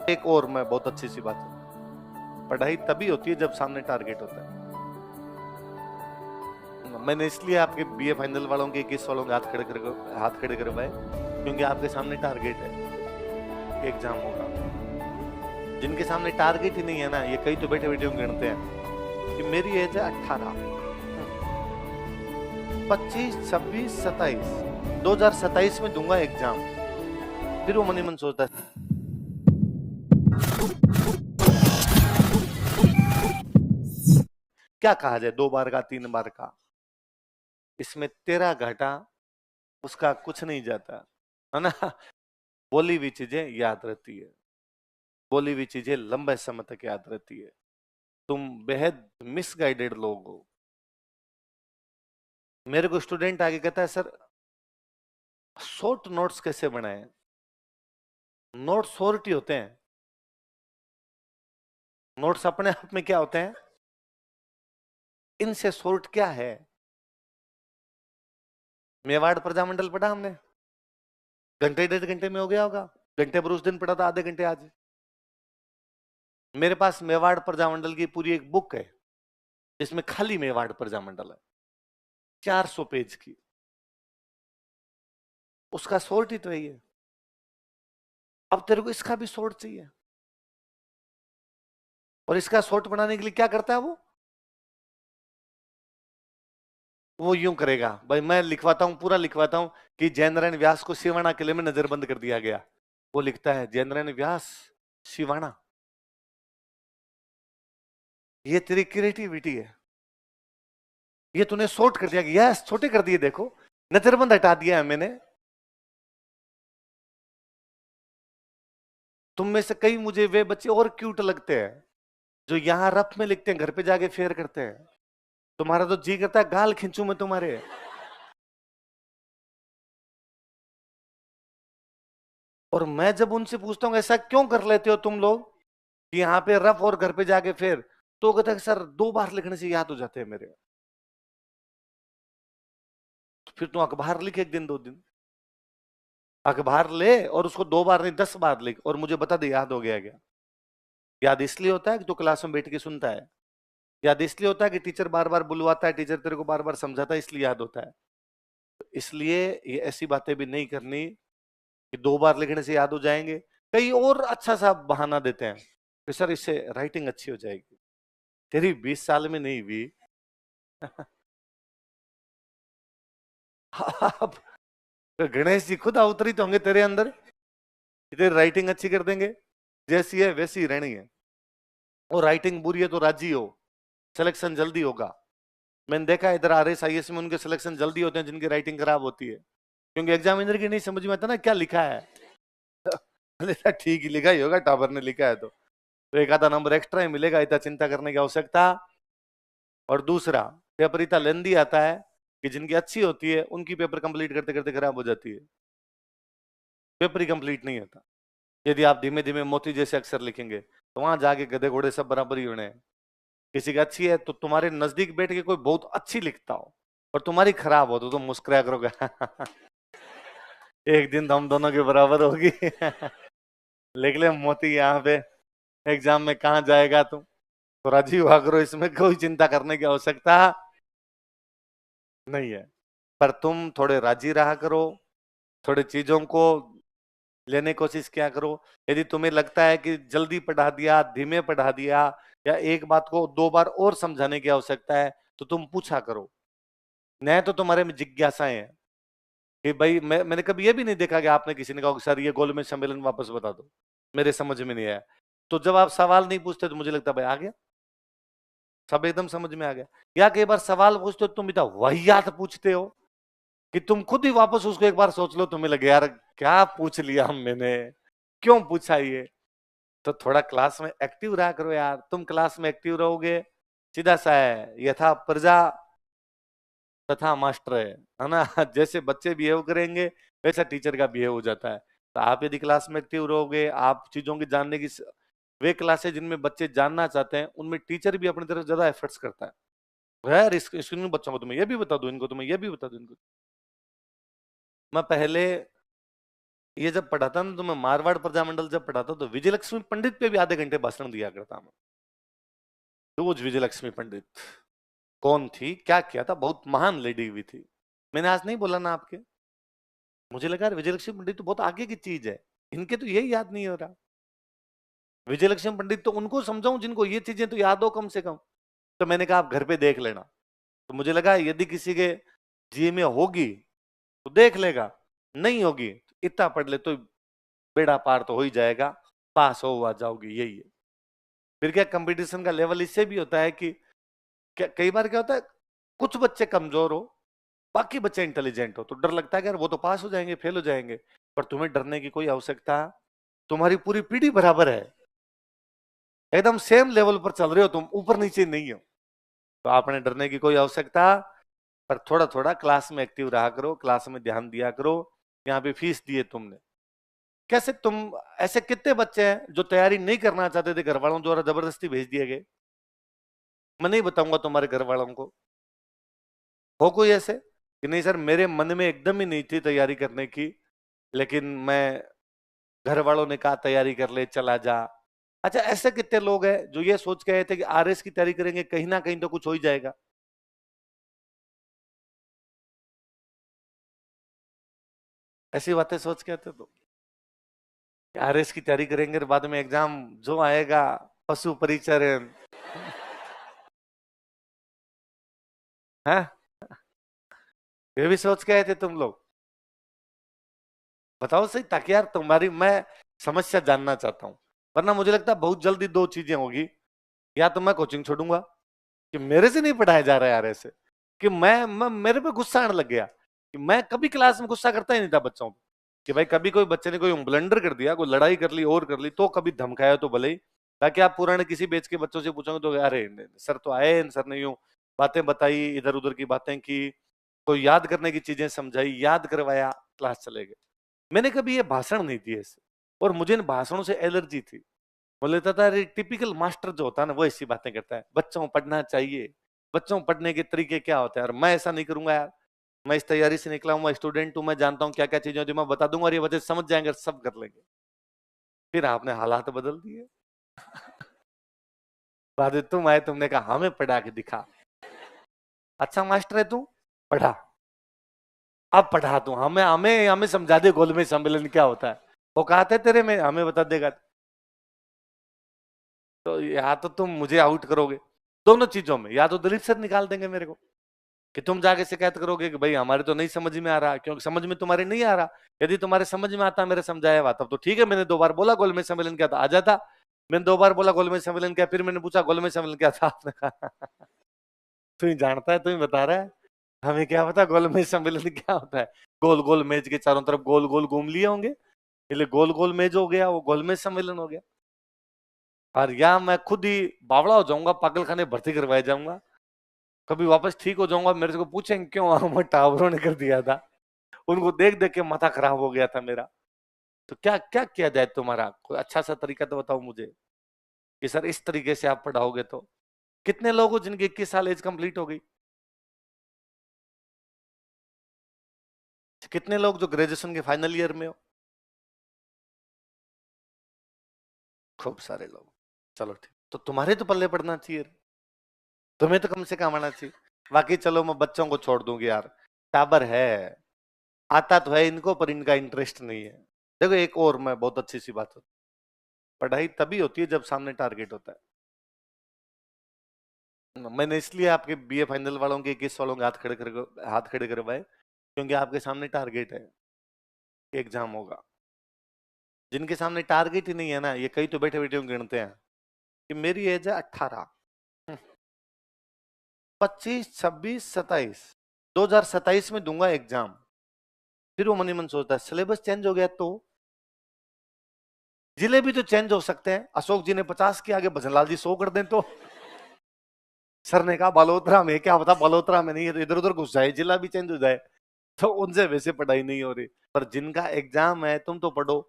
एक और मैं बहुत अच्छी सी बात है, पढ़ाई तभी होती है जब सामने टारगेट होता है। मैंने इसलिए आपके बीए फाइनल वालों के 21 वालों के हाथ खड़े करवाए क्योंकि आपके सामने टारगेट है, एग्जाम होगा। जिनके सामने टारगेट ही नहीं है ना, ये कई तो बैठे बैठे गिनते हैं कि मेरी एज है 18, 25, 26, 27, 2027 में दूंगा एग्जाम। फिर वो मन ही मन सोचता है क्या कहा जाए, 2 बार का 3 बार का, इसमें तेरा घाटा उसका कुछ नहीं जाता है ना। बोली हुई चीजें याद रहती है, बोली हुई चीजें लंबे समय तक याद रहती है। तुम बेहद मिसगाइडेड लोग हो। मेरे को स्टूडेंट आगे कहता है सर शॉर्ट नोट्स कैसे बनाए। नोट्स शॉर्ट ही होते हैं, नोट्स अपने आप में क्या होते हैं, इनसे शॉर्ट क्या है। मेवाड़ प्रजामंडल पढ़ा हमने, घंटे 1.5 घंटे में हो गया होगा। घंटे पर उस दिन पढ़ा था, आधे घंटे आज। मेरे पास मेवाड़ प्रजामंडल की पूरी एक बुक है जिसमें खाली मेवाड़ प्रजामंडल है, 400 पेज की। उसका शॉर्ट ही तो है ये। अब तेरे को इसका भी शॉर्ट चाहिए, और इसका शॉर्ट बनाने के लिए क्या करता है वो यूं करेगा, भाई मैं लिखवाता हूं, पूरा लिखवाता हूं कि जयनारायण व्यास को सिवाना किले में नजरबंद कर दिया गया। वो लिखता है जयनारायण व्यास सिवाना। ये तेरी क्रिएटिविटी है, ये तूने शॉर्ट कर दिया, यस छोटे कर दिए, देखो नजरबंद हटा दिया है मैंने। तुम में से कई मुझे वे बच्चे और क्यूट लगते हैं जो यहां रफ में लिखते हैं, घर पे जाके फेयर करते हैं। तुम्हारा तो जी करता है गाल खींचू मैं तुम्हारे। और मैं जब उनसे पूछता हूँ ऐसा क्यों कर लेते हो तुम लोग कि यहाँ पे रफ और घर पे जाके फेर, तो कहता है सर 2 बार लिखने से याद हो जाते हैं मेरे। तो फिर तू अखबार लिख 1 दिन 2 दिन, अखबार ले और उसको 2 बार नहीं 10 बार लिख और मुझे बता दे याद हो गया क्या। याद इसलिए होता है कि तू क्लास में बैठ के सुनता है, याद इसलिए होता है कि टीचर बार बार बुलवाता है, टीचर तेरे को बार बार समझाता है, इसलिए याद होता है। तो इसलिए ये ऐसी बातें भी नहीं करनी कि 2 बार लिखने से याद हो जाएंगे। कई और अच्छा सा बहाना देते हैं कि सर इससे राइटिंग अच्छी हो जाएगी। तेरी 20 साल में नहीं हुई। अब गणेश जी खुद अवतरित होंगे तेरे अंदर, तेरी राइटिंग अच्छी कर देंगे, जैसी है वैसी ही रहनी है। और राइटिंग बुरी है तो राजी हो, सिलेक्शन जल्दी होगा। मैंने देखा इधर RS IS में उनके सिलेक्शन जल्दी होते हैं जिनकी राइटिंग खराब होती है, क्योंकि एग्जामिनर की नहीं समझ में आता ना क्या लिखा है। ठीक ही लिखा ही होगा, टावर ने लिखा है तो एक आधा नंबर एक्स्ट्रा ही मिलेगा, इतना चिंता करने की आवश्यकता। और दूसरा, पेपर इतना लेंदी आता है कि जिनकी अच्छी होती है उनकी पेपर कंप्लीट करते करते खराब हो जाती है, पेपर ही कंप्लीट नहीं होता। यदि आप धीमे धीमे मोती जैसे अक्षर लिखेंगे तो वहां जाके गधे घोड़े सब बराबर ही होने हैं। किसी की अच्छी है तो तुम्हारे नजदीक बैठ के कोई बहुत अच्छी लिखता हो और तुम्हारी खराब हो तो तुम मुस्कुराया करोगे। एक दिन तो हम दोनों के बराबर होगी। लिख ले मोती यहाँ पे, एग्जाम में कहाँ जाएगा तुम, तो राजी हुआ करो, इसमें कोई चिंता करने की आवश्यकता नहीं है। पर तुम थोड़े राजी रहा करो, थोड़े चीजों को लेने की कोशिश क्या करो। यदि तुम्हें लगता है कि जल्दी पढ़ा दिया, धीमे पढ़ा दिया, या एक बात को 2 बार और समझाने की आवश्यकता है, तो तुम पूछा करो। नहीं तो तुम्हारे में जिज्ञासाएं हैं कि भाई मैंने कभी ये भी नहीं देखा कि आपने किसी ने कहा कि सर ये गोलमेज सम्मेलन वापस बता दो, मेरे समझ में नहीं आया। तो जब आप सवाल नहीं पूछते तो मुझे लगता भाई आ गया, सब एकदम समझ में आ गया। या कई बार सवाल पूछते हो तुम इतना वाहियात पूछते हो कि तुम खुद ही वापस उसको एक बार सोच लो, तुम्हें लगे यार क्या पूछ लिया हम, मैंने क्यों पूछा ये। तो थोड़ा क्लास में एक्टिव रहा करो यार, तुम क्लास में एक्टिव रहोगे, सीधा सा है यथा प्रजा तथा मास्टर है ना। जैसे बच्चे बिहेव करेंगे वैसा टीचर का बिहेव हो जाता है। तो आप यदि क्लास में एक्टिव रहोगे, आप चीजों की जानने की वे क्लासेस जिनमें बच्चे जानना चाहते हैं उनमें टीचर भी अपनी तरफ ज्यादा एफर्ट्स करता है। यार इन बच्चों को तुम्हें ये भी बता दो, इनको तुम्हें ये भी बता दो, इनको। मैं पहले ये जब पढ़ाता ना तो मैं मारवाड़ प्रजामंडल जब पढ़ाता तो विजयलक्ष्मी पंडित पे भी आधे घंटे भाषण दिया करता मैं। रोज विजयलक्ष्मी पंडित कौन थी, क्या किया था, बहुत महान लेडी हुई थी। मैंने आज नहीं बोला ना आपके, मुझे लगा यार विजयलक्ष्मी पंडित तो बहुत आगे की चीज है, इनके तो यही याद नहीं हो रहा। विजयलक्ष्मी पंडित तो उनको समझाऊं जिनको ये चीजें तो याद हो कम से कम। तो मैंने कहा आप घर पे देख लेना। तो मुझे लगा यदि किसी के जी में होगी तो देख लेगा, नहीं होगी तो इतना पढ़ ले तो बेड़ा पार तो हो ही जाएगा, पास हो आ जाओगी, यही है। फिर क्या कंपटीशन का लेवल इससे भी होता है कि कई बार क्या होता है, कुछ बच्चे कमजोर हो, बाकी बच्चे इंटेलिजेंट हो, तो डर लगता है कि यार वो तो पास हो जाएंगे, फेल हो जाएंगे। पर तुम्हें डरने की कोई आवश्यकता, तुम्हारी पूरी पीढ़ी बराबर है, एकदम सेम लेवल पर चल रहे हो तुम, ऊपर नीचे नहीं हो। तो आपने डरने की कोई आवश्यकता, पर थोड़ा थोड़ा क्लास में एक्टिव रहा करो, क्लास में ध्यान दिया करो। यहाँ पे फीस दिए तुमने, कैसे तुम, ऐसे कितने बच्चे हैं जो तैयारी नहीं करना चाहते थे, घर वालों द्वारा जबरदस्ती भेज दिए गए। मैं नहीं बताऊंगा तुम्हारे घर वालों को, हो कोई ऐसे कि नहीं सर मेरे मन में एकदम ही नहीं थी तैयारी करने की, लेकिन मैं, घर वालों ने कहा तैयारी कर ले चला जा। अच्छा, ऐसे कितने लोग हैं जो ये सोच के आए थे कि आरएस की तैयारी करेंगे कहीं ना कहीं तो कुछ हो ही जाएगा। ऐसी बातें सोच के आते तो आरएस की तैयारी करेंगे और बाद में एग्जाम जो आएगा, पशु परिचरण है, ये भी सोच के आए थे तुम लोग। बताओ सही, ताकि यार तुम्हारी मैं समस्या जानना चाहता हूं। वरना मुझे लगता है बहुत जल्दी दो चीजें होगी, या तो मैं कोचिंग छोड़ूंगा कि मेरे से नहीं पढ़ाया जा रहा है यार ऐसे, कि मैं मेरे पे गुस्सा आने लग गया कि मैं कभी क्लास में गुस्सा करता ही नहीं था बच्चों पे। कि भाई कभी कोई बच्चे ने कोई ब्लंडर कर दिया, कोई लड़ाई कर ली और कर ली तो कभी धमकाया तो भले ही। ताकि आप पुराने किसी बेच के बच्चों से पूछोगे तो अरे सर तो आए, सर ने यूं बातें बताई, इधर उधर की बातें की, कोई याद करने की चीजें समझाई, याद करवाया, क्लास चले गए। मैंने कभी ये भाषण नहीं दिए ऐसे, और मुझे इन भाषणों से एलर्जी थी। बोले था टिपिकल मास्टर जो होता है ना वो ऐसी बातें करता है, बच्चों को पढ़ना चाहिए, बच्चों को पढ़ने के तरीके क्या होते हैं यार, मैं ऐसा नहीं करूंगा यार। मैं इस तैयारी से निकला हूं, मैं स्टूडेंट हूं, मैं जानता हूं क्या क्या चीजें होती, मैं बता दूंगा और ये बच्चे समझ जाएंगे, सब कर लेंगे। फिर आपने हालात बदल दिए। बाद में तुम आए, तुमने कहा हमें पढ़ा के दिखा। अच्छा मास्टर है तू, पढ़ा, अब पढ़ा तू हमें, हमें हमें समझा दे गोलमेज सम्मेलन क्या होता है। वो कहते तेरे में हमें बता देगा। तो या तो तुम मुझे आउट करोगे दोनों चीजों में, या तो दिलीप सर निकाल देंगे मेरे को, कि तुम जाके शिकायत करोगे कि भाई हमारे तो नहीं समझ में आ रहा, क्योंकि समझ में तुम्हारे नहीं आ रहा। यदि तुम्हारे समझ में आता मेरे समझाया हुआ तब तो ठीक है, मैंने 2 बार बोला गोलमेज सम्मेलन क्या था, आ जाता। मैंने 2 बार बोला गोलमेज सम्मेलन क्या, फिर मैंने पूछा गोलमेज सम्मेलन क्या था, आपने कहा तू ही जानता है, तू ही बता रहा है, हमें क्या पता गोलमेज सम्मेलन क्या होता है। गोल गोल मेज के चारों तरफ गोल गोल घूम लिए होंगे, इसलिए गोल गोल मेज हो गया, वो गोलमेज सम्मेलन हो गया। और या मैं खुद ही बावड़ा हो जाऊंगा, पागल खाने भर्ती करवाया जाऊंगा, कभी वापस ठीक हो जाऊंगा, मेरे को पूछेंगे क्यों, हम टावरों ने कर दिया था, उनको देख देख के माथा खराब हो गया था मेरा। तो क्या क्या किया जाए, तुम्हारा कोई अच्छा सा तरीका तो बताओ मुझे, कि सर इस तरीके से आप पढ़ाओगे तो। कितने लोग हो जिनकी 21 साल एज कंप्लीट हो गई, कितने लोग जो ग्रेजुएशन के फाइनल ईयर में हो। खूब सारे लोग। चलो ठीक, तो तुम्हारे तो पल्ले पड़ना चाहिए, तुम्हें तो कम से कम आना चाहिए। बाकी चलो मैं बच्चों को छोड़ दूंगी यार, टाबर है, आता तो है इनको पर इनका इंटरेस्ट नहीं है। देखो एक और मैं बहुत अच्छी सी बात होती, पढ़ाई तभी होती है जब सामने टारगेट होता है। मैंने इसलिए आपके बीए फाइनल वालों के 21 वालों के हाथ खड़े करवाए, क्योंकि आपके सामने टारगेट है, एग्जाम होगा। जिनके सामने टारगेट ही नहीं है ना, ये कई तो बैठे बैठे गिनते हैं कि मेरी एज है 18, 25, 26, 27, 2027 में दूंगा एग्जाम। फिर वो मन ही मन सोचता है सिलेबस चेंज हो गया तो, जिले भी तो चेंज हो सकते हैं, अशोक जी ने 50 के आगे भजनलाल जी 100 कर दें तो। सर ने कहा बालोतरा में, क्या पता बालोतरा में नहीं है तो इधर उधर घुस जाए, जिला भी चेंज हो जाए। तो उनसे वैसे पढ़ाई नहीं हो रही, पर जिनका एग्जाम है तुम तो पढ़ो,